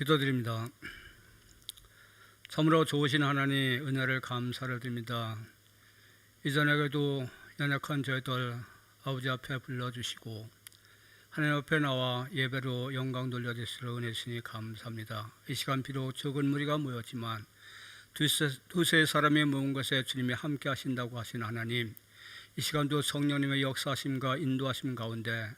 기도드립니다. 참으로 좋으신 하나님 은혜를 감사를 드립니다. 이전에도 연약한 저희들 아버지 앞에 불러주시고 하나님 앞에 나와 예배로 영광 돌려주시러 은혜 주시니 감사합니다. 이 시간 비록 적은 무리가 모였지만 두세 사람이 모은 것에 주님이 함께 하신다고 하신 하나님, 이 시간도 성령님의 역사하심과 인도하심 가운데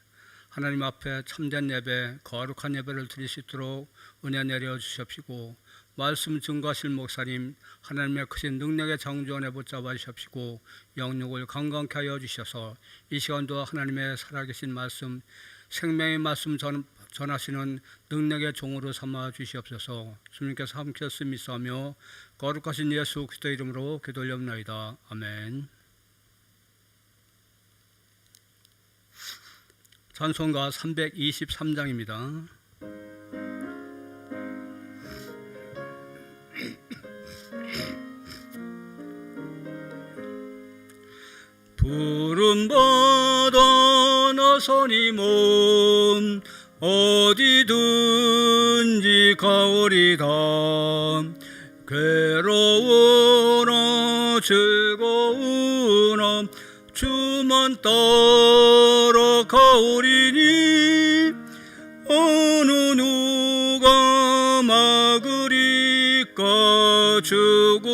하나님 앞에 참된 예배, 거룩한 예배를 드릴 수 있도록 은혜 내려주시옵시고, 말씀 증거하실 목사님 하나님의 크신 능력의 장주원에 붙잡아 주시옵시고, 영육을 강건케 하여 주셔서 이 시간도 하나님의 살아계신 말씀, 생명의 말씀 전하시는 능력의 종으로 삼아 주시옵소서. 주님께서 함께 쓰미사며 거룩하신 예수 그리스도 이름으로 기도 올려옵나이다. 아멘. 찬송가 323장입니다. 부름받아 나서니 몸 어디든지 가오리다. 괴로우나 즐거우나 주만 따라가오리니 어느 누가 막으리까. 죽음인들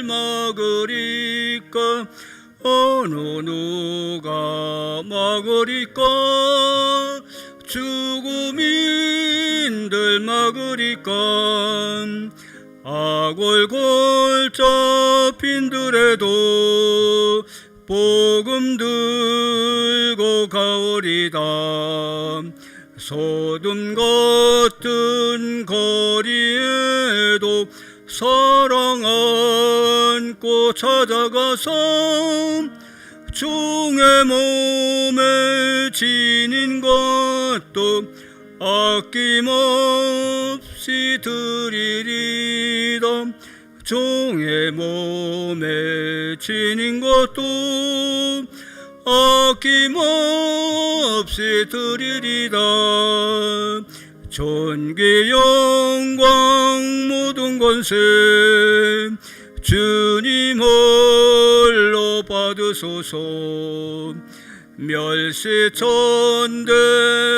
막으리까. 어느 누가 막으리까. 죽음인들 막으리까. 악골골 잡힌들에도 복음 들고 가오리다. 소돔 같은 거리에도 사랑 안고 찾아가서 종의 몸에 지닌 것도 아낌없이 드리리다. 종의 몸에 지닌 것도 아낌없이 드리리다. 존귀 영광 모든 권세 주님 홀로 받으소서. 멸시천대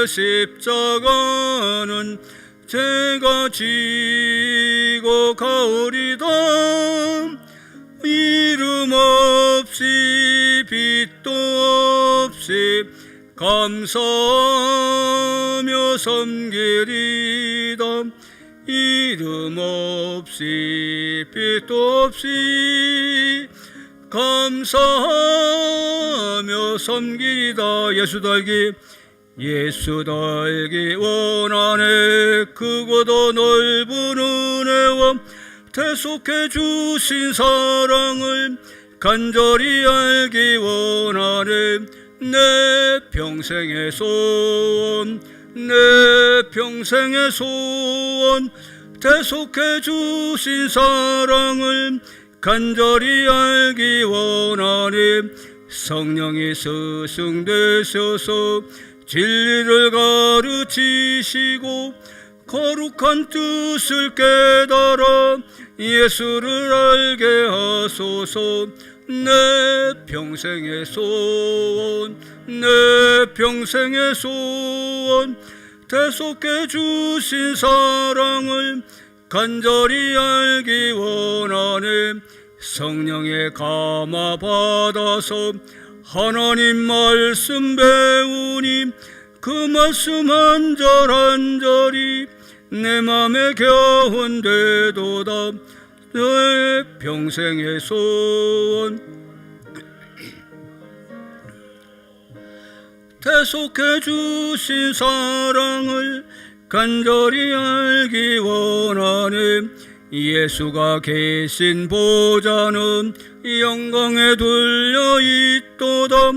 십자가는 제가 지고 가오리다. 이름 없이 빛도 없이 감사하며 섬기리다. 이름 없이 빛도 없이 감사하며 섬기리다. 예수 달기 원하네. 크고도 넓은 은혜와 대속해 주신 사랑을 간절히 알기 원하네. 내 평생의 소원, 내 평생의 소원, 대속해 주신 사랑을 간절히 알기 원하네. 성령이 스승되셔서 진리를 가르치시고 거룩한 뜻을 깨달아 예수를 알게 하소서. 내 평생의 소원, 내 평생의 소원, 대속해 주신 사랑을 간절히 알기 원하네. 성령의 감화 받아서 하나님 말씀 배우니 그 말씀 한 절 한 절이 내 맘에 겨운되도다. 내 평생의 소원, 대속해 주신 사랑을 간절히 알기 원하네. 예수가 계신 보좌는 영광에 둘려 있도다.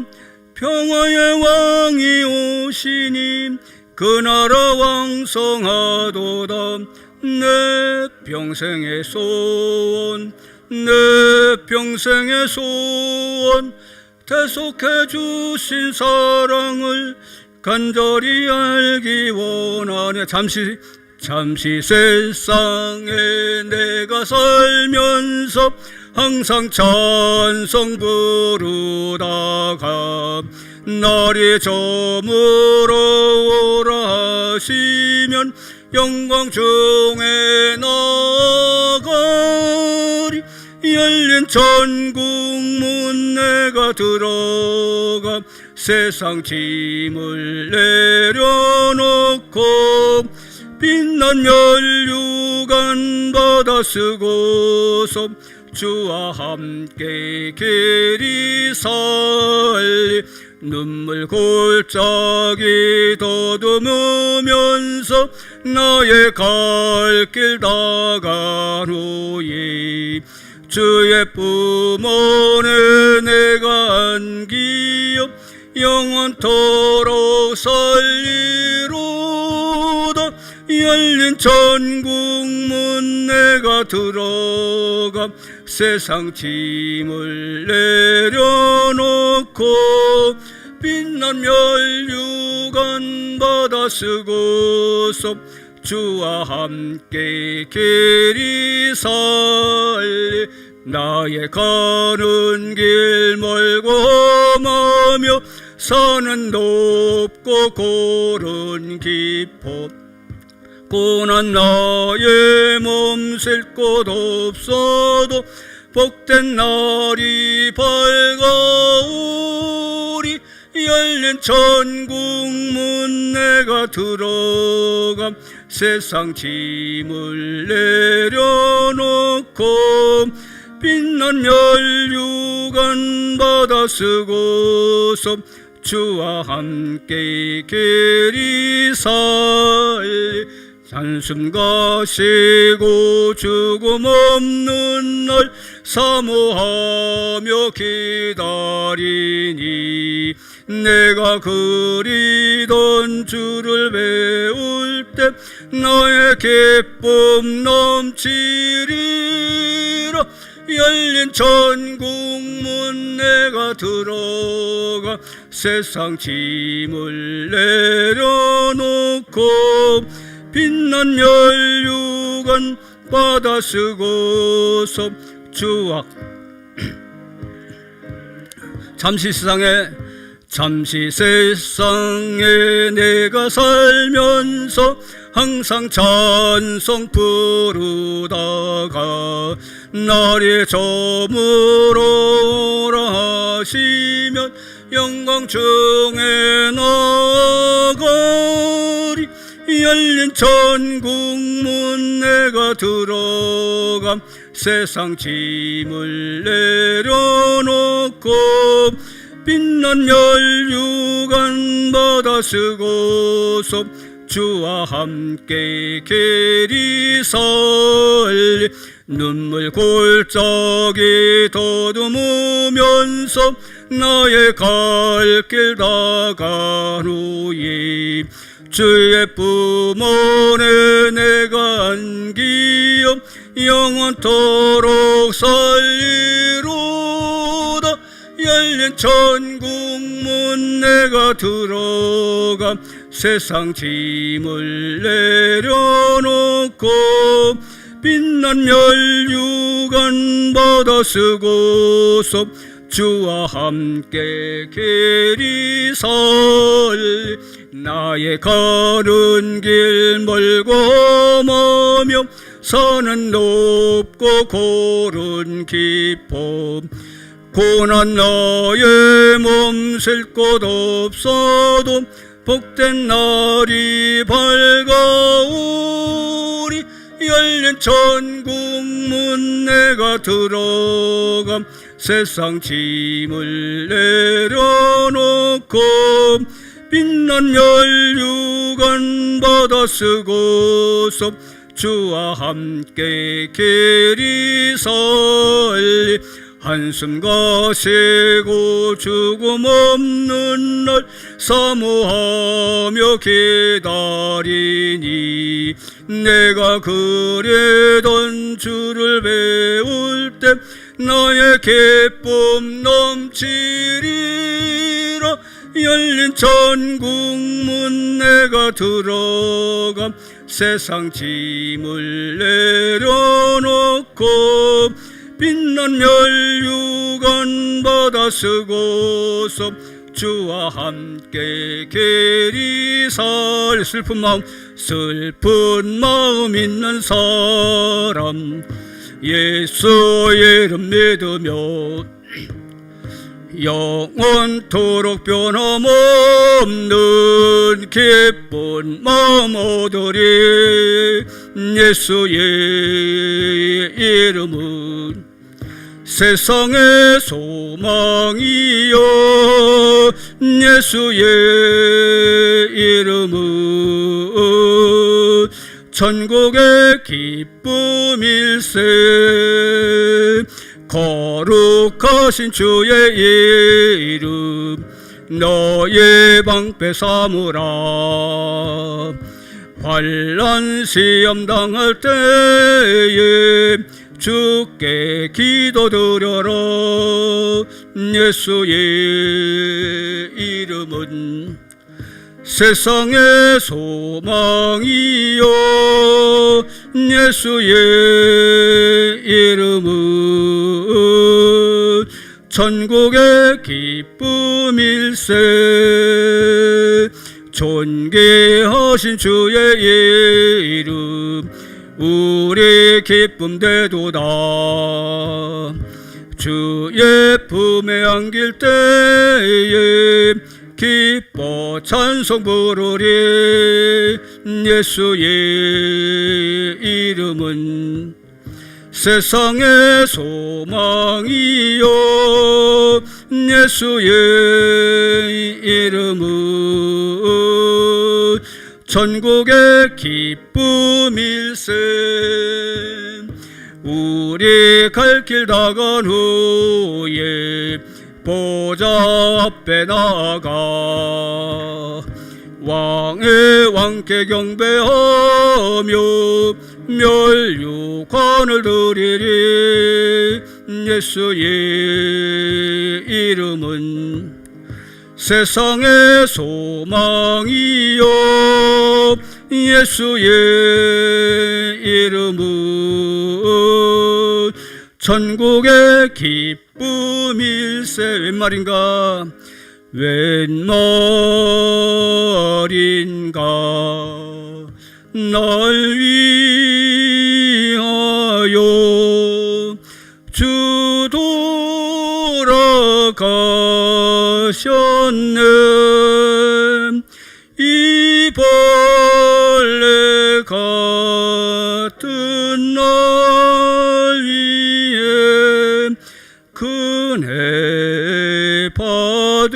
평화의 왕이 오시니 그 나라 왕성하도다. 내 평생의 소원, 내 평생의 소원, 대속해 주신 사랑을 간절히 알기 원하네. 잠시 세상에 내가 살면서 항상 찬송 부르다가 날이 저물어 오라 하시면 영광 중에 나가리. 열린 천국 문 내가 들어가 세상 짐을 내려놓고 빛난 면류관 받아 쓰고서 주와 함께 길이 살리. 눈물 골짜기 더듬으면서 나의 갈 길 나간 후에 주의 품원에 내가 안기어 영원토록 살리로다. 열린 천국 문 내가 들어가 세상 짐을 내려놓고 빛난 면류관 받아 쓰고서 주와 함께 길이 살리. 나의 가는 길 멀고 험하며 산은 높고 골은 깊어 고난 나의 몸 셀 곳 없어도 복된 날이 밝아오리. 열린 천국 문 내가 들어가 세상 짐을 내려놓고 빛난 면류관 받아 쓰고서 주와 함께 길이 살리. 한숨 가시고 죽음 없는 날 사모하며 기다리니 내가 그리던 주를 배울 때 나의 기쁨 넘치리라. 열린 천국 문 내가 들어가 세상 짐을 내려놓고 빛난 면류관 받아 쓰고서 주와 잠시 세상에 내가 살면서 항상 찬송 부르다가 날이 저물어라 하시면 영광 중에 나가리. 열린 천국 문 내가 들어가 세상 짐을 내려놓고 빛난 면류관 받아 쓰고서 주와 함께 길이 살리. 눈물 골짜기 더듬으면서 나의 갈 길 나간 후에 주의 품원에 내가 안기어 영원토록 살리로다. 열린 천국 문 내가 들어가 세상 짐을 내려놓고 빛난 면류관 받아 쓰고서 주와 함께 길이 살리. 나의 가는 길 멀고 험하며 산은 높고 골은 깊어 고난 나의 몸 셀 곳 없어도 복된 날이 밝아오리. 열린 천국 문 내가 들어가 세상 짐을 내려놓고 빛난 면류관 받아 쓰고서 주와 함께 길이 살리. 한숨 가시고 죽음 없는 날 사모하며 기다리니 내가 그리던 주를 배울 때 나의 기쁨 넘치리라. 열린 천국문 내가 들어가 세상 짐을 내려놓고 빛난 멸류관 받아 쓰고서 주와 함께 계리살 슬픈 마음 있는 사람 예수 이름 믿으며 영원토록 변함없는 기쁜 마음 얻으리 예수의 이름은 세상의 소망이요 예수의 이름은 천국의 기쁨일세 거룩하신 주의 이름 너의 방패 삼으라 환난 시험 당할 때에 주께 기도드려라 예수의 이름은 세상의 소망이요 예수의 이름은 천국의 기쁨일세 존귀하신 주의 이름 우리 기쁨 되도다 주의 품에 안길 때에 기뻐 찬송 부르리 예수의 이름은 세상의 소망이요 예수의 이름은 천국의 기쁨일세 우리 갈 길 다간 후에 보좌 앞에 나아가 왕의 왕께 경배하며 멸류관을 드리리 예수의 이름은 세상의 소망이요 예수의 이름은 천국의 기쁨일세 웬 말인가 웬 말인가 날 위하여 주 돌아가셨네 이 벌레 같은 날 위에 은혜 받으셨나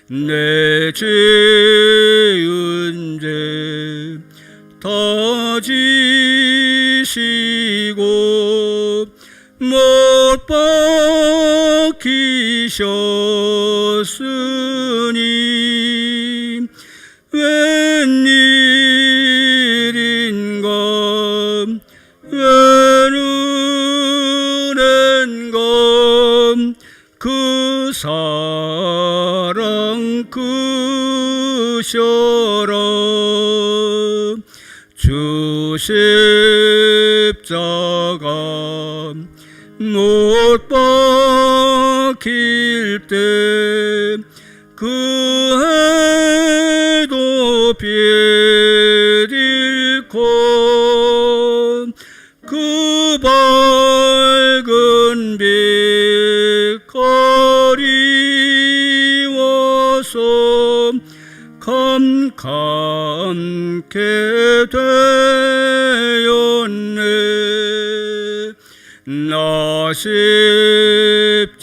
내 죄은 죄 다 지시고 못 박히셨으니 웬일인가 웬 은혜인가 그 사랑 크셔라 주 십자가 못 박힐 때 그 해도 빛 잃고 그 밝은 빛 가리워서 캄캄케 되었네 나 십자가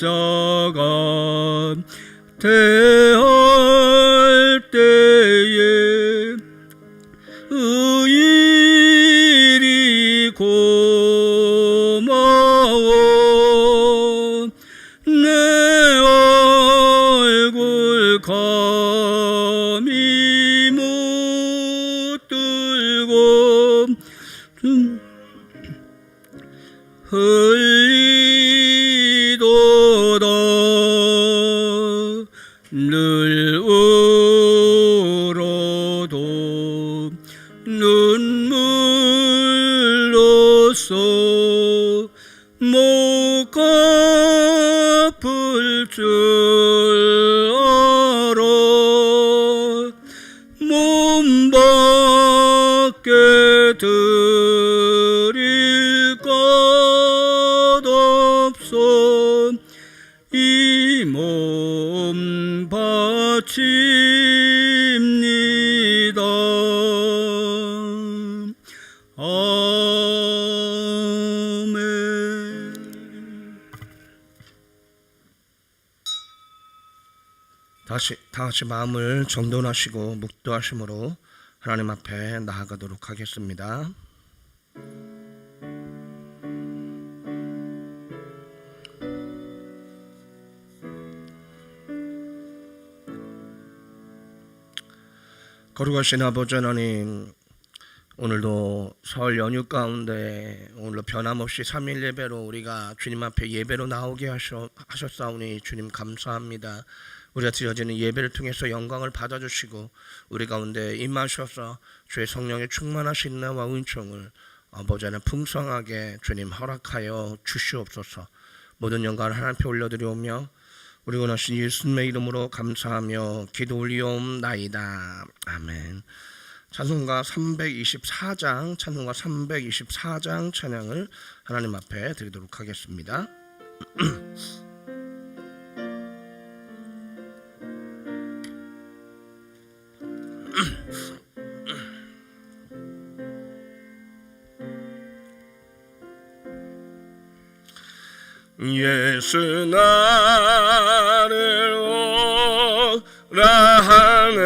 대할 때에 의일이 고마워 내 얼굴 감히 못 들고 흘리도다 주소서. 못 갚을 줄 알아. 몸밖에 드릴 것 없어. 이 몸 바칩니다. 아멘. 다 같이 마음을 정돈하시고 묵도하심으로 하나님 앞에 나아가도록 하겠습니다. 거룩하신 아버지 하나님, 오늘도 설 연휴 가운데 오늘도 변함없이 3일 예배로 우리가 주님 앞에 예배로 나오게 하셨사오니 주님 감사합니다. 우리가 드려지는 예배를 통해서 영광을 받아주시고 우리 가운데 임하셔서 주의 성령의 충만하신 나와 은총을 아버지 하나님 풍성하게 주님 허락하여 주시옵소서. 모든 영광을 하나님께 올려드리오며 우리 원하신 예수님의 이름으로 감사하며 기도 올리옵나이다. 아멘. 찬송가 324장 찬양을 하나님 앞에 드리도록 하겠습니다. 예수 나를 오라 하네.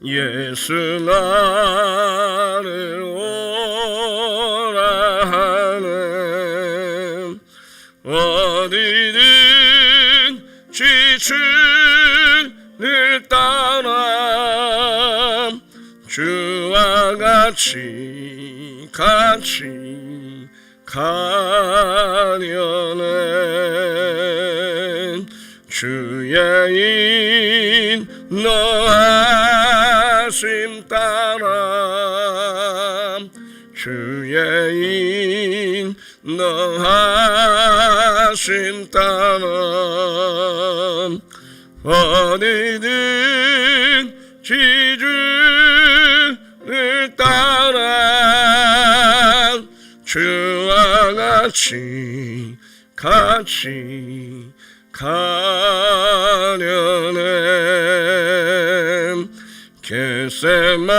예수 나를 오라 하네. 어디든지 주를 따라 주와 같이 가려는 주의 인도하심 따라 주의 인도하심 따라 어디든지 주를 따라 주와 같이 가려는 겟세마네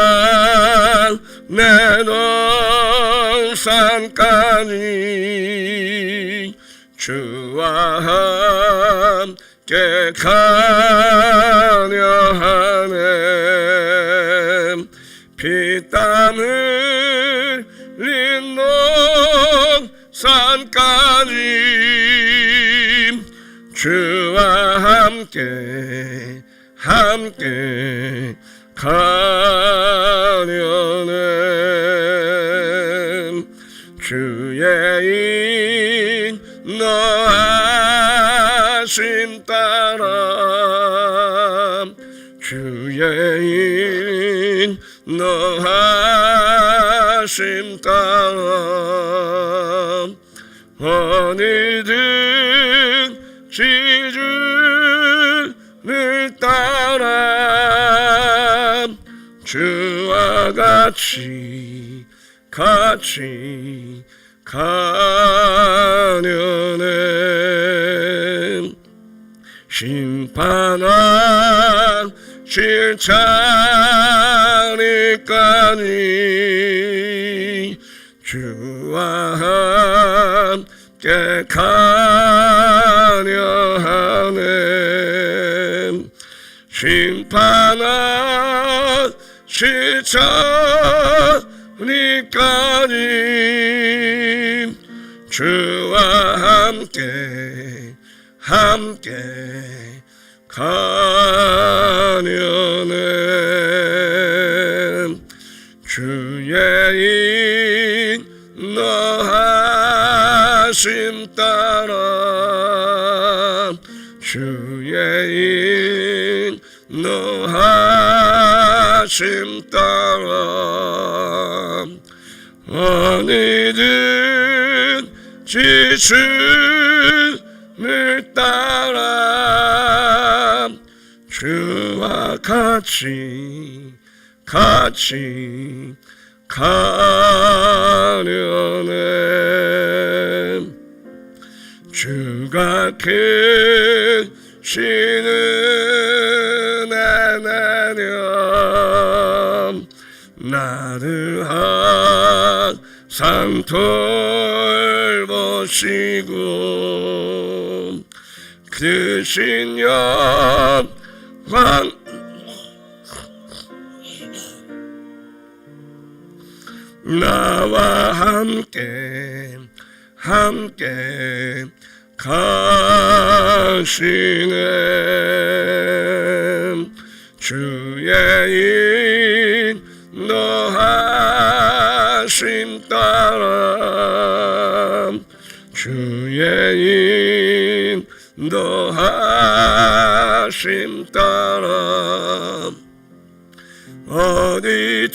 동산까지 주와 함께 가려 하네. 피땀 흘린 동산까지 주와 함께 가려는 주의 인도하심 따라 주의 인도하심 따라 어디든지 주를 따라 주와 같이 가려는 심판하실 자리까지 주와 함께 가려 하네. 심판하실 자리까지 주와 함께 가려는 주의 인도하심 따라 주의 인도하심 따라 어디든 주님을 따라 주와 같이 가려네. 주가 계시는 하나님 나를 항상 돌보시고 크신 영광 나와 함께 가시네. 주의 인도하심 따라 주의 인도하심 따라 어디든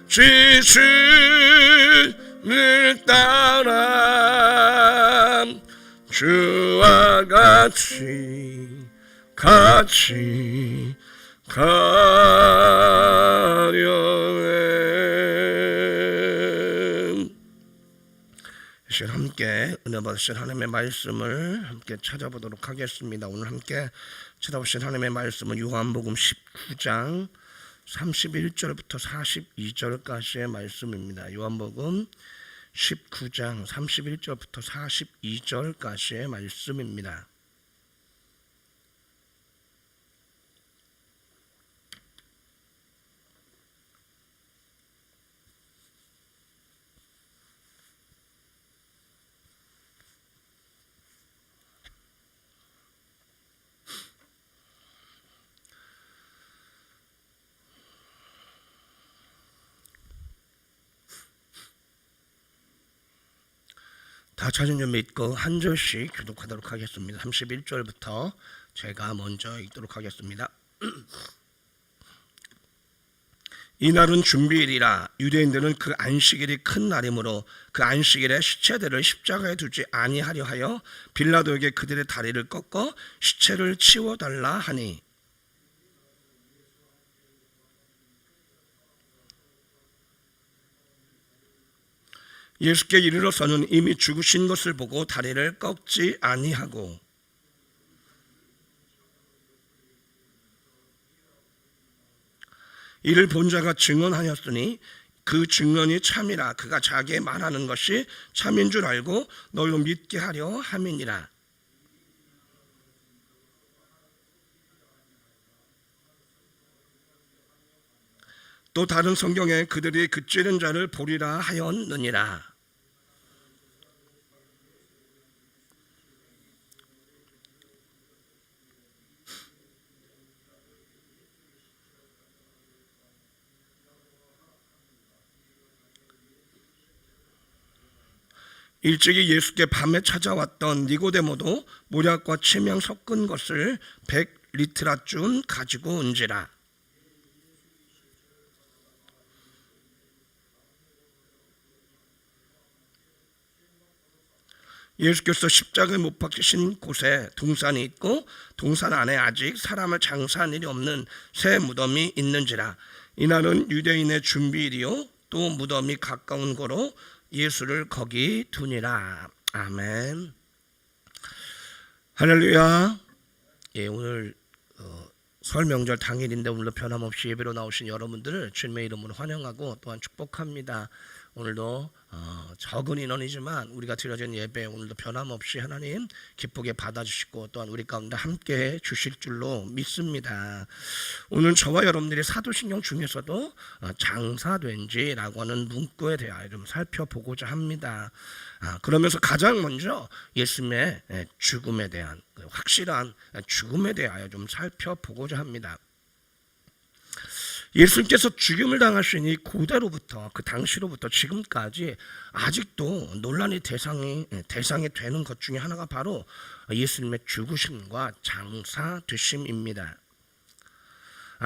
주님을 따라 주와 같이 가려네. 이제 함께 은혜 받으신 하나님의 말씀을 함께 찾아보도록 하겠습니다. 오늘 함께 찾아보신 하나님의 말씀은 요한복음 19장 31절부터 42절까지의 말씀입니다. 요한복음 19장 31절부터 42절까지의 말씀입니다. 다 찾은 줄 믿고 한 절씩 교독하도록 하겠습니다. 31절부터 제가 먼저 읽도록 하겠습니다. 이날은 준비일이라 유대인들은 그 안식일이 큰 날이므로 그 안식일에 시체들을 십자가에 두지 아니하려 하여 빌라도에게 그들의 다리를 꺾어 시체를 치워달라 하니 예수께 이르러서는 이미 죽으신 것을 보고 다리를 꺾지 아니하고 이를 본 자가 증언하였으니 그 증언이 참이라 그가 자기의 말하는 것이 참인 줄 알고 너희로 믿게 하려 함이니라. 또 다른 성경에 그들이 그 찌른 자를 보리라 하였느니라. 일찍이 예수께 밤에 찾아왔던 니고데모도 모략과 침향 섞은 것을 100리트라쯤 가지고 온지라. 예수께서 십자가에 못 박히신 곳에 동산이 있고 동산 안에 아직 사람을 장사한 일이 없는 새 무덤이 있는지라. 이날은 유대인의 준비일이요 또 무덤이 가까운 거로 예수를 거기 두니라. 아멘. 할렐루야. 예, 오늘 설 명절 당일인데 오늘도 변함없이 예배로 나오신 여러분들을 주님의 이름으로 환영하고 또한 축복합니다. 오늘도 적은 인원이지만 우리가 드려진 예배 오늘도 변함없이 하나님 기쁘게 받아주시고 또한 우리 가운데 함께 주실 줄로 믿습니다. 오늘 저와 여러분들이 사도신경 중에서도 장사된지라고 하는 문구에 대하여 좀 살펴보고자 합니다. 그러면서 가장 먼저 예수님의 죽음에 대한 확실한 죽음에 대하여 좀 살펴보고자 합니다. 예수님께서 죽임을 당하시니 고대로부터 그 당시로부터 지금까지 아직도 논란의 대상이 되는 것 중에 하나가 바로 예수님의 죽으심과 장사되심입니다.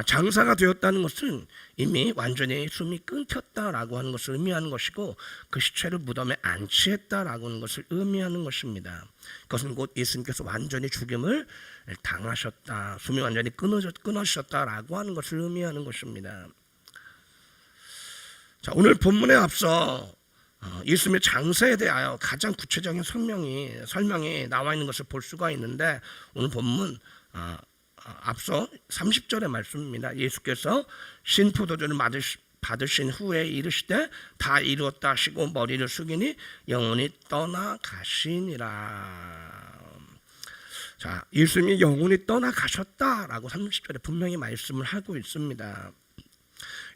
장사가 되었다는 것은 이미 완전히 숨이 끊겼다라고 하는 것을 의미하는 것이고 그 시체를 무덤에 안치했다라고 하는 것을 의미하는 것입니다. 그것은 곧 예수님께서 완전히 죽임을 당하셨다, 숨이 완전히 끊어졌다라고 하는 것을 의미하는 것입니다. 자, 오늘 본문에 앞서 예수님의 장사에 대하여 가장 구체적인 설명이 나와 있는 것을 볼 수가 있는데 오늘 본문 앞서 30절의 말씀입니다. 예수께서 신포도주를 받으신 후에 이르시되 다 이루었다 하시고 머리를 숙이니 영혼이 떠나가시니라. 자, 예수님이 영혼이 떠나가셨다라고 30절에 분명히 말씀을 하고 있습니다.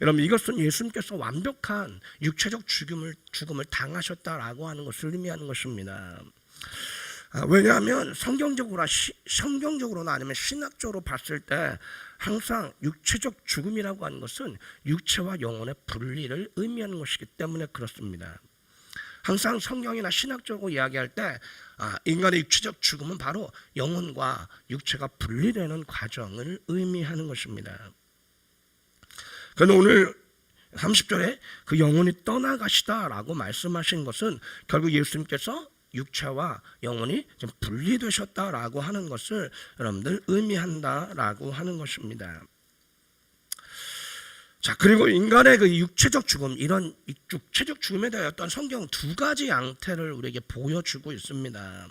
여러분, 이것은 예수님께서 완벽한 육체적 죽음을 당하셨다라고 하는 것을 의미하는 것입니다. 왜냐하면 성경적으로나 아니면 신학적으로 봤을 때 항상 육체적 죽음이라고 하는 것은 육체와 영혼의 분리를 의미하는 것이기 때문에 그렇습니다. 항상 성경이나 신학적으로 이야기할 때 인간의 육체적 죽음은 바로 영혼과 육체가 분리되는 과정을 의미하는 것입니다. 그런데 오늘 30절에 그 영혼이 떠나가시다라고 말씀하신 것은 결국 예수님께서 육체와 영혼이 좀 분리되셨다라고 하는 것을 여러분들 의미한다라고 하는 것입니다. 자, 그리고 인간의 그 육체적 죽음, 이런 육체적 죽음에 대해 어떤 성경 두 가지 양태를 우리에게 보여주고 있습니다.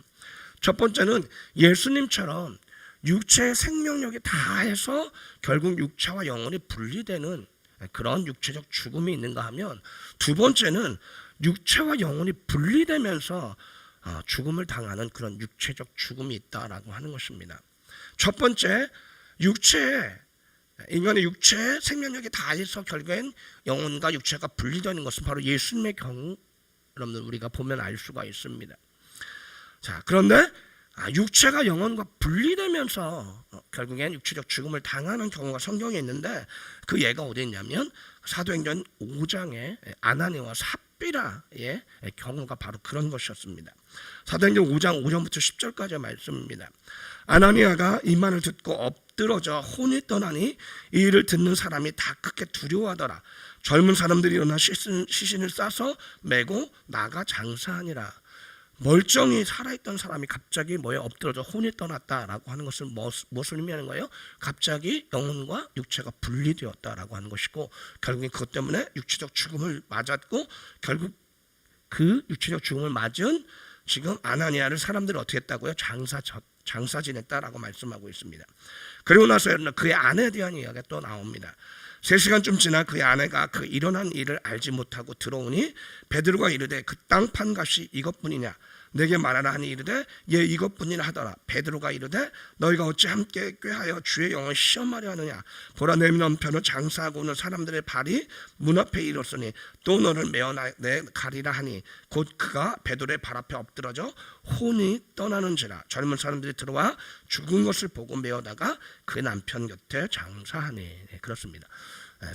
첫 번째는 예수님처럼 육체의 생명력이 다해서 결국 육체와 영혼이 분리되는 그런 육체적 죽음이 있는가 하면, 두 번째는 육체와 영혼이 분리되면서 죽음을 당하는 그런 육체적 죽음이 있다라고 하는 것입니다. 첫 번째, 인간의 육체의 생명력이 다해서 결국엔 영혼과 육체가 분리되는 것은 바로 예수님의 경우 여러분들 우리가 보면 알 수가 있습니다. 자, 그런데 육체가 영혼과 분리되면서 결국엔 육체적 죽음을 당하는 경우가 성경에 있는데 그 예가 어디 있냐면 사도행전 5장에 아나니아와 삽비라의 경우가 바로 그런 것이었습니다. 사도행전 5장 5절부터 10절까지의 말씀입니다. 아나니아가 이 말을 듣고 엎드러져 혼이 떠나니 이 일을 듣는 사람이 다 크게 두려워하더라. 젊은 사람들이 일어나 시신을 싸서 메고 나가 장사하니라. 멀쩡히 살아있던 사람이 갑자기 뭐에 엎드러져 혼이 떠났다라고 하는 것은 무엇을 의미하는 거예요? 갑자기 영혼과 육체가 분리되었다라고 하는 것이고, 결국에 그것 때문에 육체적 죽음을 맞았고, 결국 그 육체적 죽음을 맞은 지금 아나니아를 사람들이 어떻게 했다고요? 장사 지냈다라고 말씀하고 있습니다. 그리고 나서 그의 아내에 대한 이야기가 또 나옵니다. 3시간쯤 지나 그의 아내가 그 일어난 일을 알지 못하고 들어오니 베드로가 이르되 그 땅 판 값이 이것뿐이냐 내게 말하라 하니 이르되 예 이것뿐이라 하더라. 베드로가 이르되 너희가 어찌 함께 꾀하여 주의 영을 시험하려 하느냐. 보라 내 남편은 장사하고 오는 사람들의 발이 문 앞에 이르렀으니 또 너를 메어 내 가리라 하니 곧 그가 베드로의 발 앞에 엎드러져 혼이 떠나는지라. 젊은 사람들이 들어와 죽은 것을 보고 메어다가 그 남편 곁에 장사하니. 네, 그렇습니다.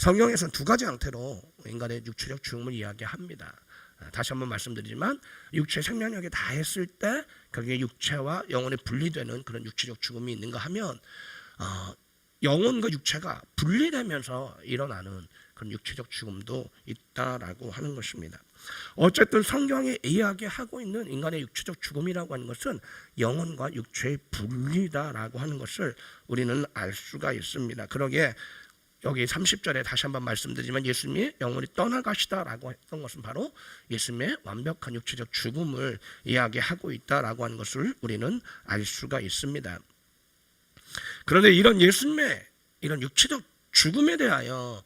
성경에서는 두 가지 형태로 인간의 육체적 죽음을 이야기합니다. 다시 한번 말씀드리지만 육체 생명력이 다했을 때 결국에 육체와 영혼이 분리되는 그런 육체적 죽음이 있는가 하면 영혼과 육체가 분리되면서 일어나는 그런 육체적 죽음도 있다라고 하는 것입니다. 어쨌든 성경이 이야기하고 있는 인간의 육체적 죽음이라고 하는 것은 영혼과 육체의 분리다라고 하는 것을 우리는 알 수가 있습니다. 그러기에 여기 30절에 다시 한번 말씀드리지만 예수님이 영혼이 떠나가시다라고 했던 것은 바로 예수님의 완벽한 육체적 죽음을 이야기하고 있다라고 하는 것을 우리는 알 수가 있습니다. 그런데 이런 예수님의 이런 육체적 죽음에 대하여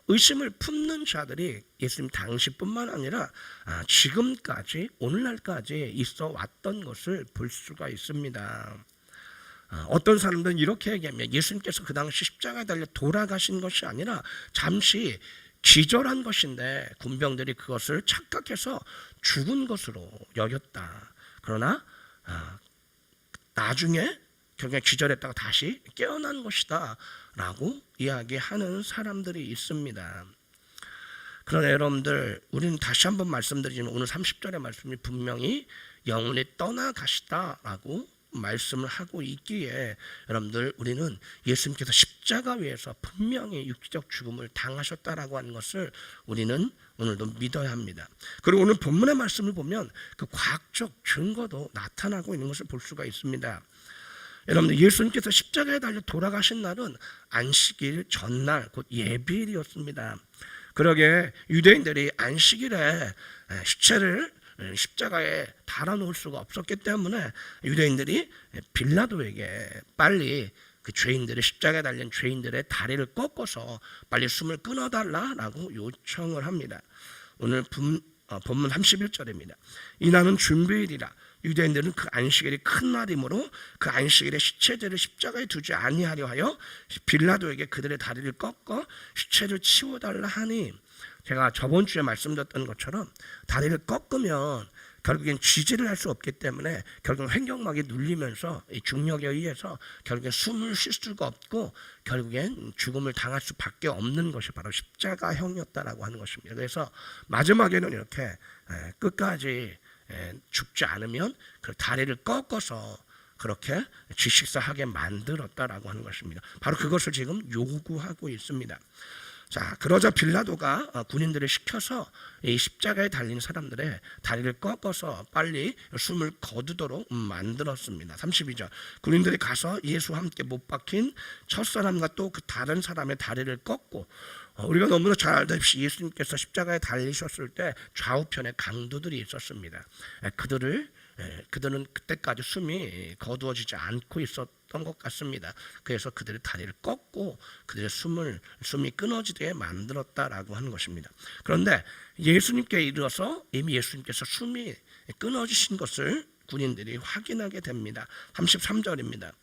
의심을 품는 자들이 예수님 당시뿐만 아니라 지금까지 오늘날까지 있어 왔던 것을 볼 수가 있습니다. 어떤 사람들은 이렇게 얘기하면 예수님께서 그 당시 십자가에 달려 돌아가신 것이 아니라 잠시 기절한 것인데 군병들이 그것을 착각해서 죽은 것으로 여겼다. 그러나 나중에 결국에 기절했다가 다시 깨어난 것이다 라고 이야기하는 사람들이 있습니다. 그러나 여러분들 우리는 다시 한번 말씀드리지만 오늘 30절의 말씀이 분명히 영혼이 떠나가시다라고 말씀을 하고 있기에 여러분들 우리는 예수님께서 십자가 위에서 분명히 육체적 죽음을 당하셨다라고 하는 것을 우리는 오늘도 믿어야 합니다. 그리고 오늘 본문의 말씀을 보면 그 과학적 증거도 나타나고 있는 것을 볼 수가 있습니다. 여러분들 예수님께서 십자가에 달려 돌아가신 날은 안식일 전날 곧 예비일이었습니다. 그러게 유대인들이 안식일에 시체를 십자가에 달아놓을 수가 없었기 때문에 유대인들이 빌라도에게 빨리 그 죄인들의 십자가에 달린 죄인들의 다리를 꺾어서 빨리 숨을 끊어달라라고 요청을 합니다. 오늘 본문 31절입니다. 이날은 준비일이라 유대인들은 그 안식일이 큰 날이므로 그 안식일에 시체들을 십자가에 두지 아니하려 하여 빌라도에게 그들의 다리를 꺾어 시체를 치워달라 하니, 제가 저번 주에 말씀드렸던 것처럼 다리를 꺾으면 결국엔 쥐지를 할 수 없기 때문에 결국 횡격막이 눌리면서 이 중력에 의해서 결국엔 숨을 쉴 수가 없고 결국엔 죽음을 당할 수밖에 없는 것이 바로 십자가형이었다라고 하는 것입니다. 그래서 마지막에는 이렇게 끝까지 죽지 않으면 그 다리를 꺾어서 그렇게 쥐식사하게 만들었다라고 하는 것입니다. 바로 그것을 지금 요구하고 있습니다. 자, 그러자 빌라도가 군인들을 시켜서 이 십자가에 달린 사람들의 다리를 꺾어서 빨리 숨을 거두도록 만들었습니다. 32절 군인들이 가서 예수와 함께 못 박힌 첫사람과 또 그 다른 사람의 다리를 꺾고, 우리가 너무나 잘 알다시피 예수님께서 십자가에 달리셨을 때 좌우편에 강도들이 있었습니다. 그들은 그때까지 숨이 거두어지지 않고 있었던 것 같습니다. 그래서 그들의 다리를 꺾고 그들의 숨이 끊어지게 만들었다라고 하는 것입니다. 그런데 예수님께 이르러서 이미 예수님께서 숨이 끊어지신 것을 군인들이 확인하게 됩니다. 33절입니다.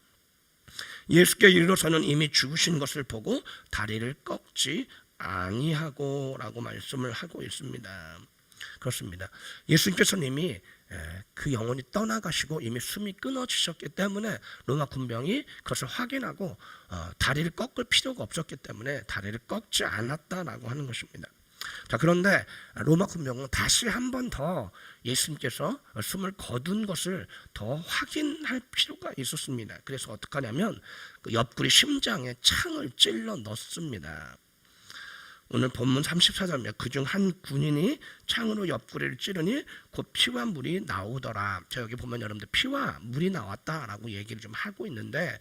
예수께 이르러서는 이미 죽으신 것을 보고 다리를 꺾지 아니하고 라고 말씀을 하고 있습니다. 그렇습니다. 예수님께서는 이미 그 영혼이 떠나가시고 이미 숨이 끊어지셨기 때문에 로마 군병이 그것을 확인하고 다리를 꺾을 필요가 없었기 때문에 다리를 꺾지 않았다라고 하는 것입니다. 자, 그런데 로마 군병은 다시 한 번 더 예수님께서 숨을 거둔 것을 더 확인할 필요가 있었습니다. 그래서 어떻게 하냐면 그 옆구리 심장에 창을 찔러 넣습니다. 오늘 본문 34절입니다. 그중 한 군인이 창으로 옆구리를 찌르니 곧 피와 물이 나오더라. 자, 여기 보면 여러분들 피와 물이 나왔다라고 얘기를 좀 하고 있는데,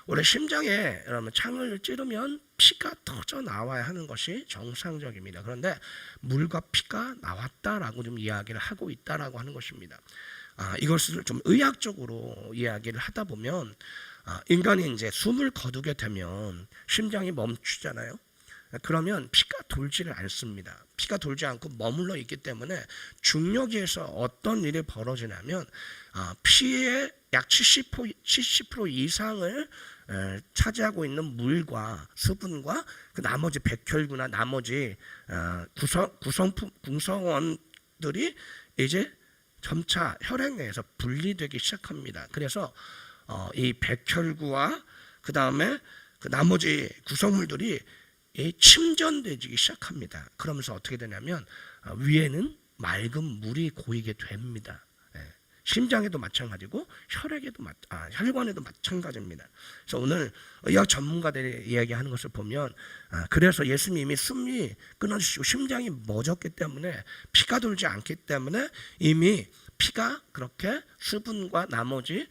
원래 심장에 여러분 창을 찌르면 피가 터져 나와야 하는 것이 정상적입니다. 그런데 물과 피가 나왔다라고 좀 이야기를 하고 있다라고 하는 것입니다. 이것을 좀 의학적으로 이야기를 하다 보면 인간이 이제 숨을 거두게 되면 심장이 멈추잖아요. 그러면 피가 돌지를 않습니다. 피가 돌지 않고 머물러 있기 때문에 중력에서 어떤 일이 벌어지냐면 피의 약 70% 이상을 차지하고 있는 물과 수분과 그 나머지 백혈구나 나머지 구성원들이 이제 점차 혈액 내에서 분리되기 시작합니다. 그래서 이 백혈구와 그 다음에 그 나머지 구성물들이 침전되기 시작합니다. 그러면서 어떻게 되냐면 위에는 맑은 물이 고이게 됩니다. 심장에도 마찬가지고 혈관에도 마찬가지입니다. 그래서 오늘 의학 전문가들이 이야기하는 것을 보면 그래서 예수님이 숨이 끊어지시고 심장이 멎었기 때문에 피가 돌지 않기 때문에 이미 피가 그렇게 수분과 나머지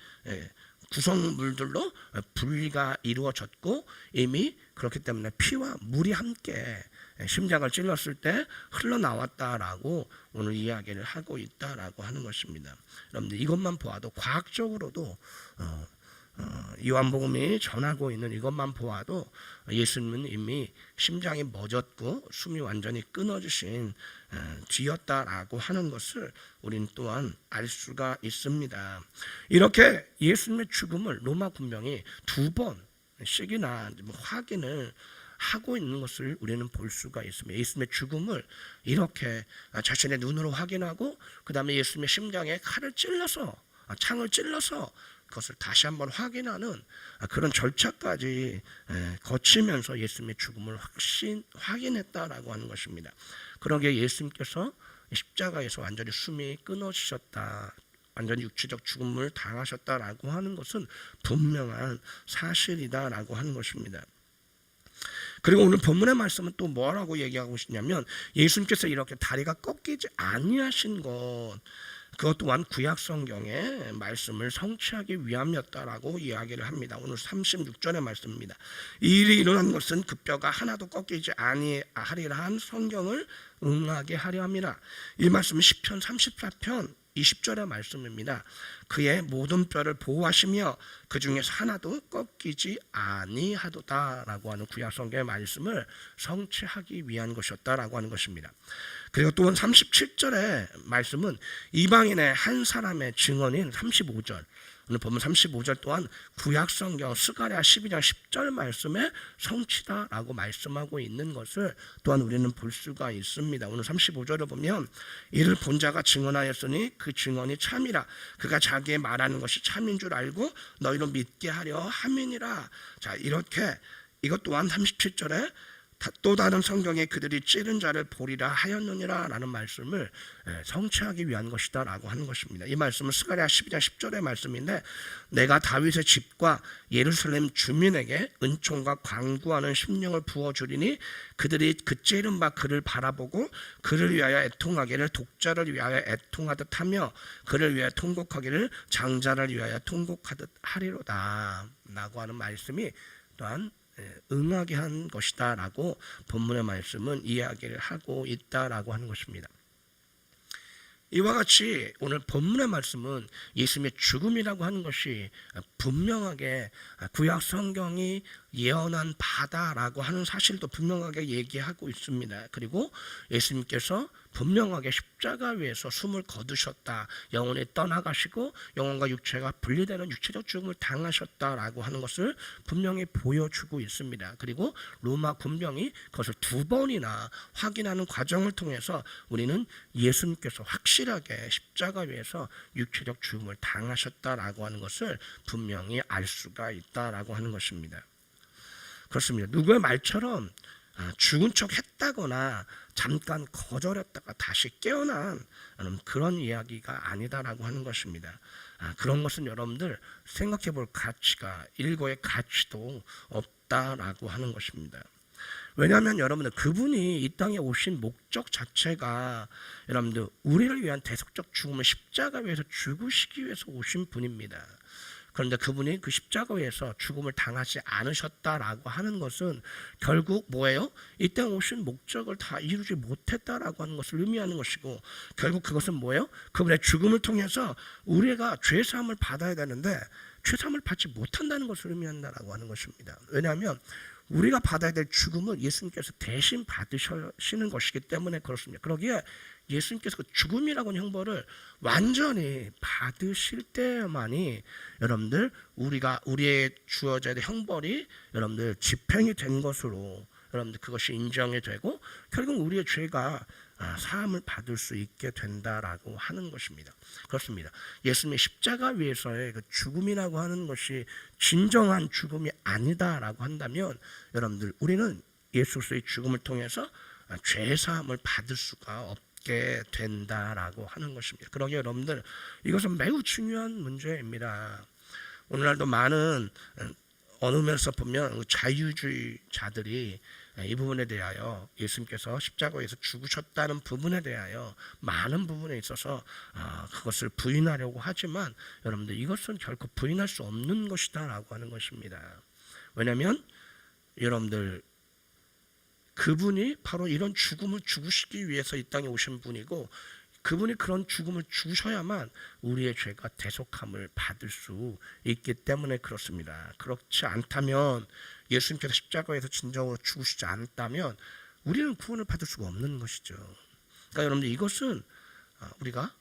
구성물들로 분리가 이루어졌고 이미 그렇기 때문에 피와 물이 함께 심장을 찔렀을 때 흘러나왔다라고 오늘 이야기를 하고 있다라고 하는 것입니다. 여러분들 이것만 보아도 과학적으로도 요한복음이 전하고 있는 이것만 보아도 예수님은 이미 심장이 멎었고 숨이 완전히 끊어지신 뒤였다라고 하는 것을 우리는 또한 알 수가 있습니다. 이렇게 예수님의 죽음을 로마 군병이 2번씩이나 확인을 하고 있는 것을 우리는 볼 수가 있습니다. 예수님의 죽음을 이렇게 자신의 눈으로 확인하고 그 다음에 예수님의 심장에 창을 찔러서 그것을 다시 한번 확인하는 그런 절차까지 거치면서 예수님의 죽음을 확인했다라고 하는 것입니다. 그러기에 예수님께서 십자가에서 완전히 숨이 끊어지셨다. 완전 육체적 죽음을 당하셨다라고 하는 것은 분명한 사실이다라고 하는 것입니다. 그리고 오늘 본문의 말씀은 또 뭐라고 얘기하고 있냐면 예수님께서 이렇게 다리가 꺾이지 아니하신 것, 그것 또한 구약 성경의 말씀을 성취하기 위함이었다라고 이야기를 합니다. 오늘 36절의 말씀입니다. 이 일이 일어난 것은 그 뼈가 하나도 꺾이지 아니하리라 한 성경을 응하게 하려 함이라. 이 말씀은 시편 34편 20절의 말씀입니다. 그의 모든 뼈를 보호하시며 그 중에서 하나도 꺾이지 아니하도다라고 하는 구약 성경의 말씀을 성취하기 위한 것이었다라고 하는 것입니다. 그리고 또한 37절의 말씀은 이방인의 한 사람의 증언인 35절, 오늘 보면 35절 또한 구약 성경 스가랴 12장 10절 말씀에 성취다라고 말씀하고 있는 것을 또한 우리는 볼 수가 있습니다. 오늘 35절을 보면 이를 본 자가 증언하였으니 그 증언이 참이라. 그가 자기의 말하는 것이 참인 줄 알고 너희로 믿게 하려 함이니라. 자, 이렇게 이것 또한 37절에 또 다른 성경에 그들이 찌른 자를 보리라 하였느니라 라는 말씀을 성취하기 위한 것이다 라고 하는 것입니다. 이 말씀은 스가랴 12장 10절의 말씀인데 내가 다윗의 집과 예루살렘 주민에게 은총과 강구하는 심령을 부어주리니 그들이 그 찌른 바 그를 바라보고 그를 위하여 애통하기를 독자를 위하여 애통하듯 하며 그를 위하여 통곡하기를 장자를 위하여 통곡하듯 하리로다 라고 하는 말씀이 또한 응하게 한 것이다 라고 본문의 말씀은 이야기를 하고 있다라고 하는 것입니다. 이와 같이 오늘 본문의 말씀은 예수님의 죽음이라고 하는 것이 분명하게 구약 성경이 예언한 바다라고 하는 사실도 분명하게 얘기하고 있습니다. 그리고 예수님께서 분명하게 십자가 위에서 숨을 거두셨다, 영혼이 떠나가시고 영혼과 육체가 분리되는 육체적 죽음을 당하셨다라고 하는 것을 분명히 보여주고 있습니다. 그리고 로마 군병이 그것을 2번이나 확인하는 과정을 통해서 우리는 예수님께서 확실하게 십자가 위에서 육체적 죽음을 당하셨다라고 하는 것을 분명히 알 수가 있다라고 하는 것입니다. 그렇습니다. 누구의 말처럼 죽은 척 했다거나 잠깐 거절했다가 다시 깨어난 그런 이야기가 아니다라고 하는 것입니다. 그런 것은 여러분들 생각해 볼 가치가, 일거의 가치도 없다라고 하는 것입니다. 왜냐하면 여러분들 그분이 이 땅에 오신 목적 자체가 여러분들 우리를 위한 대속적 죽음을 십자가 위에서 죽으시기 위해서 오신 분입니다. 그런데 그분이 그 십자가 위에서 죽음을 당하지 않으셨다라고 하는 것은 결국 뭐예요? 이 땅에 오신 목적을 다 이루지 못했다라고 하는 것을 의미하는 것이고, 결국 그것은 뭐예요? 그분의 죽음을 통해서 우리가 죄사함을 받아야 되는데 죄사함을 받지 못한다는 것을 의미한다라고 하는 것입니다. 왜냐하면 우리가 받아야 될 죽음을 예수님께서 대신 받으시는 것이기 때문에 그렇습니다. 그러기에 예수님께서 그 죽음이라고 하는 형벌을 완전히 받으실 때만이 여러분들 우리의 주어져야 될 형벌이 여러분들 집행이 된 것으로 여러분들 그것이 인정이 되고 결국 우리의 죄가 사함을 받을 수 있게 된다라고 하는 것입니다. 그렇습니다. 예수님의 십자가 위에서의 그 죽음이라고 하는 것이 진정한 죽음이 아니다라고 한다면 여러분들 우리는 예수 그리스도의 죽음을 통해서 죄 사함을 받을 수가 없게 된다라고 하는 것입니다. 그러기에 여러분들 이것은 매우 중요한 문제입니다. 오늘날도 많은 어느 면에서 보면 자유주의자들이 이 부분에 대하여 예수님께서 십자가에서 죽으셨다는 부분에 대하여 많은 부분에 있어서 그것을 부인하려고 하지만 여러분들 이것은 결코 부인할 수 없는 것이다라고 하는 것입니다. 왜냐하면 여러분들 그분이 바로 이런 죽음을 죽으시기 위해서 이 땅에 오신 분이고 그분이 그런 죽음을 죽으셔야만 우리의 죄가 대속함을 받을 수 있기 때문에 그렇습니다. 그렇지 않다면 예수님께서 십자가에서 진정으로 죽으시지 않았다면 우리는 구원을 받을 수가 없는 것이죠. 그러니까 여러분들 이것은 우리가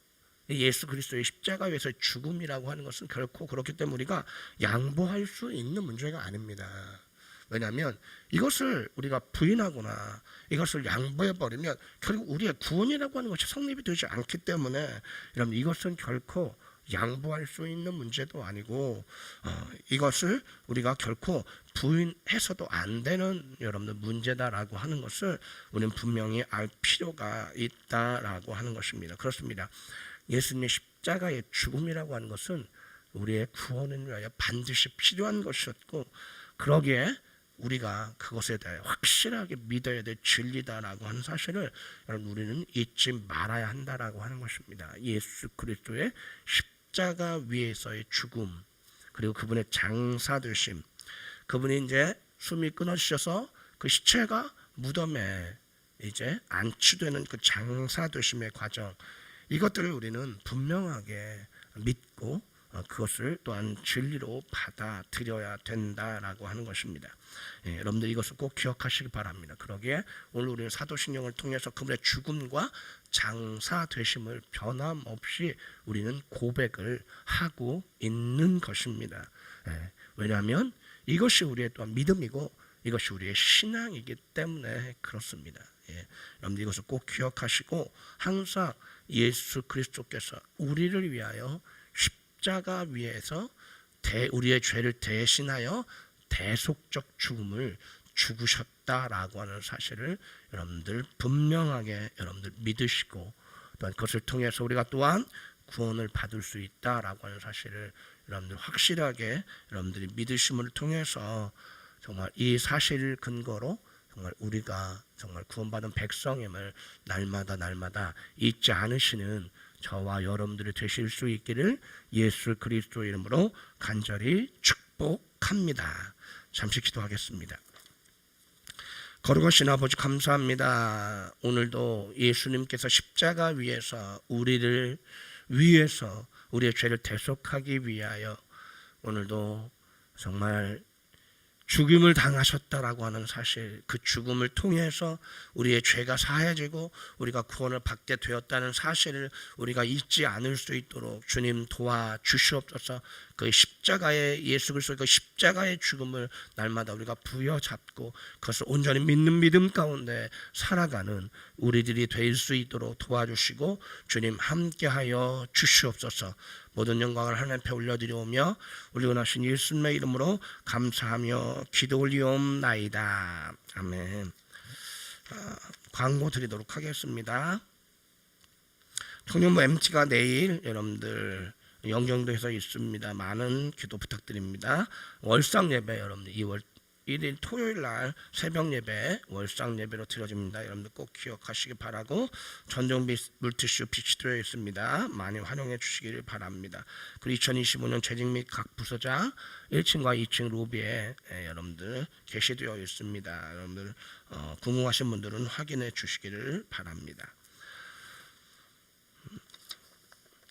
예수 그리스도의 십자가 위에서의 죽음이라고 하는 것은 결코 그렇기 때문에 우리가 양보할 수 있는 문제가 아닙니다. 왜냐하면 이것을 우리가 부인하거나 이것을 양보해버리면 결국 우리의 구원이라고 하는 것이 성립이 되지 않기 때문에 여러분 이것은 결코 양보할 수 있는 문제도 아니고 이것을 우리가 결코 부인해서도 안 되는 여러분들 문제다라고 하는 것을 우리는 분명히 알 필요가 있다라고 하는 것입니다. 그렇습니다. 예수님의 십자가의 죽음이라고 하는 것은 우리의 구원을 위하여 반드시 필요한 것이었고, 그러기에 우리가 그것에 대해 확실하게 믿어야 될 진리다라고 하는 사실을 여러분 우리는 잊지 말아야 한다라고 하는 것입니다. 예수 그리스도의 십자가 위에서의 죽음, 그리고 그분의 장사되심, 그분이 이제 숨이 끊어지셔서 그 시체가 무덤에 이제 안치되는 그 장사되심의 과정, 이것들을 우리는 분명하게 믿고 그것을 또한 진리로 받아들여야 된다라고 하는 것입니다. 여러분들 이것을 꼭 기억하시기 바랍니다. 그러기에 오늘 우리는 사도신경을 통해서 그분의 죽음과 장사되심을 변함없이 우리는 고백을 하고 있는 것입니다. 왜냐하면 이것이 우리의 또한 믿음이고 이것이 우리의 신앙이기 때문에 그렇습니다. 여러분들 이것을 꼭 기억하시고 항상 예수 그리스도께서 우리를 위하여 십자가 위에서 우리의 죄를 대신하여 대속적 죽음을 죽으셨다라고 하는 사실을 여러분들 분명하게 여러분들 믿으시고, 또한 그것을 통해서 우리가 또한 구원을 받을 수 있다라고 하는 사실을 여러분들 확실하게 여러분들이 믿으심을 통해서 정말 이 사실을 근거로 정말 우리가 정말 구원받은 백성임을 날마다 잊지 않으시는 저와 여러분들이 되실 수 있기를 예수 그리스도 이름으로 간절히 축복합니다. 잠시 기도하겠습니다. 거룩하신 아버지 감사합니다. 오늘도 예수님께서 십자가 위에서 우리를 위해서 우리의 죄를 대속하기 위하여 오늘도 정말 죽임을 당하셨다라고 하는 사실, 그 죽음을 통해서 우리의 죄가 사해지고 우리가 구원을 받게 되었다는 사실을 우리가 잊지 않을 수 있도록 주님 도와주시옵소서. 그 십자가의 예수 그리스도의 그 십자가의 죽음을 날마다 우리가 부여잡고 그것을 온전히 믿는 믿음 가운데 살아가는 우리들이 될 수 있도록 도와주시고 주님 함께하여 주시옵소서. 모든 영광을 하나님 앞에 올려드리오며 우리 원하신 예수님의 이름으로 감사하며 기도 올리옵나이다. 아멘. 광고 드리도록 하겠습니다. 청년부 MT가 내일 여러분들 영종도에서 있습니다. 많은 기도 부탁드립니다. 월상 예배 여러분들 2월 1일 토요일 날 새벽 예배 월상 예배로 드려집니다. 여러분들 꼭 기억하시기 바라고, 전용 물티슈 비치되어 있습니다. 많이 활용해 주시기를 바랍니다. 그리고 2025년 재직 및 각 부서장 1층과 2층 로비에 여러분들 게시되어 있습니다. 여러분들 궁금하신 분들은 확인해 주시기를 바랍니다.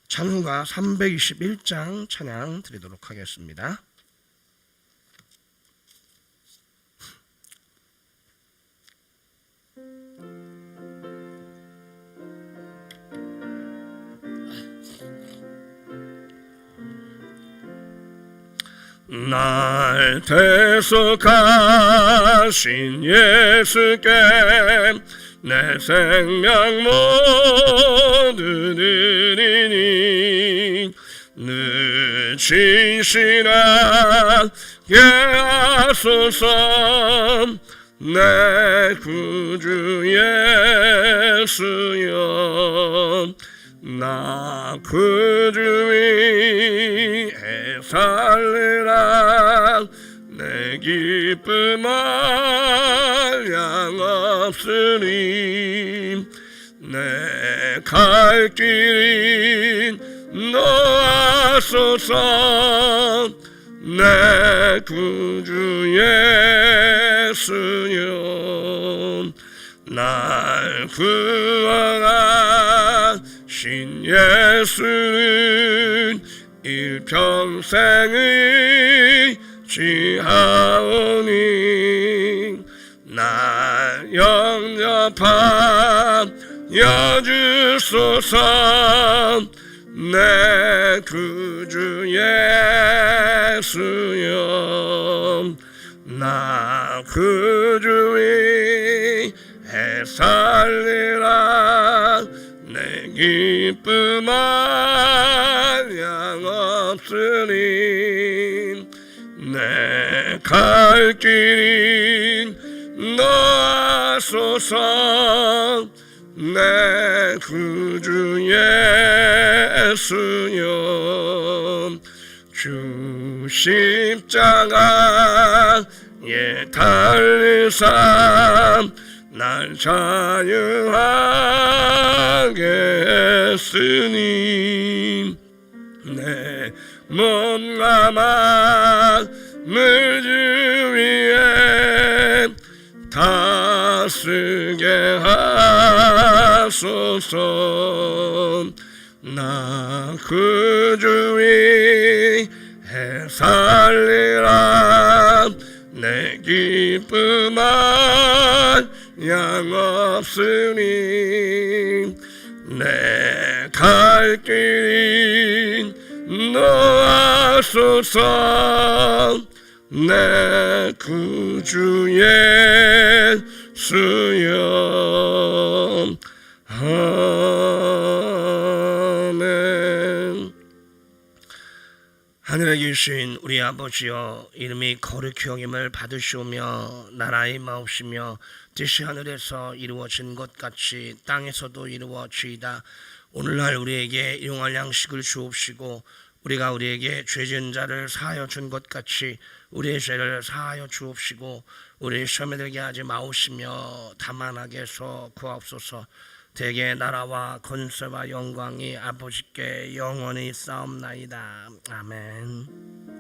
찬송가 321장 찬양 드리도록 하겠습니다. 날 대속하신 예수께 내 생명 모두 드리니 늘 진실하게 하소서. 내 구주 예수여, 나 구주 위에 살리라. 내 기쁨 한량없으니 내 갈 길인 너하소서. 내 구주 예수여, 날 구원하신 예수는 일평생의 지하오니 날 영접하여 주소서. 내 구주 예수여, 나 구주 위에 살리라. 내 기쁨 한량없으니 내 갈 길인 너하소서. 내 구주 예수여 주 십자가에 달리사 날 자유하게 했으니 내 몸과 마음을 주 위에 다스게 하소서. 나 그 주 위에 살리라. 내 기쁨만 양없으니 내 갈 길이 노하소서. 내 구주 예수여 아멘. 하늘에 계신 우리 아버지여, 이름이 거룩히 여김을 받으시오며 나라의 마옵시며 뜻이 하늘에서 이루어진 것 같이 땅에서도 이루어지이다. 오늘날 우리에게 일용할 양식을 주옵시고 우리가 우리에게 죄 지은 자를 사하여 준 것 같이 우리의 죄를 사하여 주옵시고 우리를 시험에 들게 하지 마옵시며 다만 악에서 구하옵소서. 대개 나라와 권세와 영광이 아버지께 영원히 싸움나이다. 아멘.